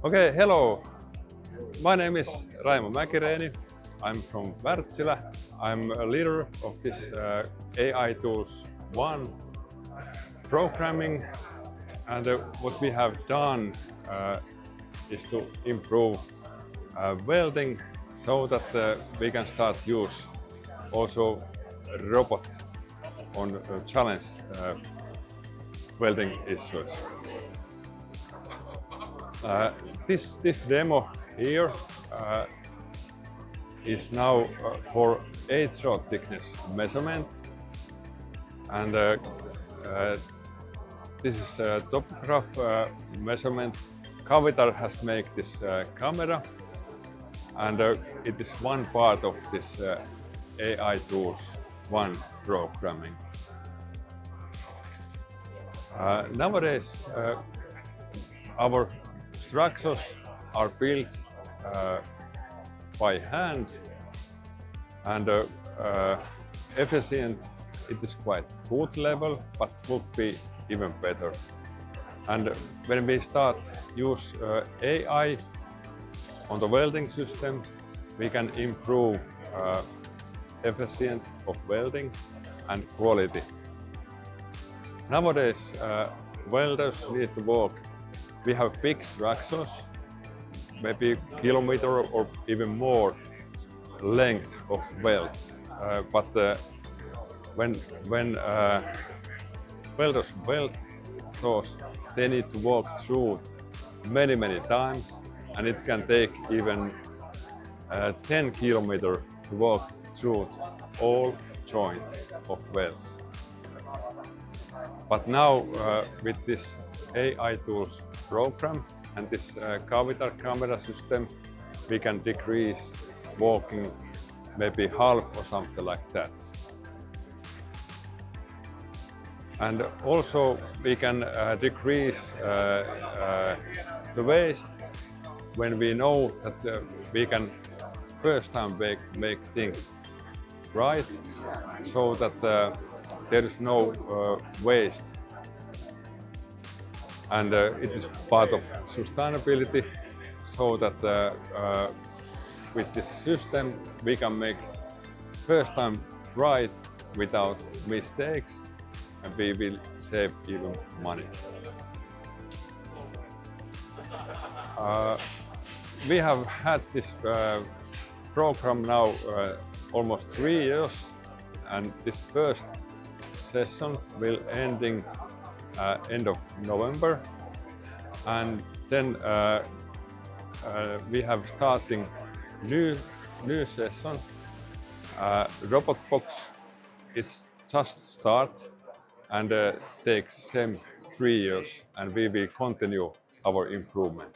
Okay, hello. My name is Raimo Mäki-Reini. I'm from Wärtsilä. I'm a leader of this AITOOLS1 programming, and what we have done is to improve welding so that we can start use also robot on challenge welding issues. This demo here is now for 8-rod thickness measurement, and this is a topography measurement. Cavitar has made this camera, and it is one part of this AITOOLS1 programming. Nowadays, our structures are built by hand, and efficient. It is quite good level, but would be even better. And when we start use AI on the welding system, we can improve efficiency of welding and quality. Nowadays, welders need to work. We have big structures, maybe kilometer or even more length of welds. But when welders weld those, they need to walk through many times, and it can take even 10 kilometers to walk through all joints of welds. But now with this AITOOLS program and this Cavitar camera system, we can decrease walking maybe half or something like that. And also we can decrease the waste when we know that we can first time make things right, so that there is no waste. And it is part of sustainability, so that with this system we can make first time right without mistakes, and we will save even money. We have had this program now almost 3 years, and this first session will ending end of November, and then we have starting new session. Robot box, it's just start, and takes same 3 years, and we will continue our improvement.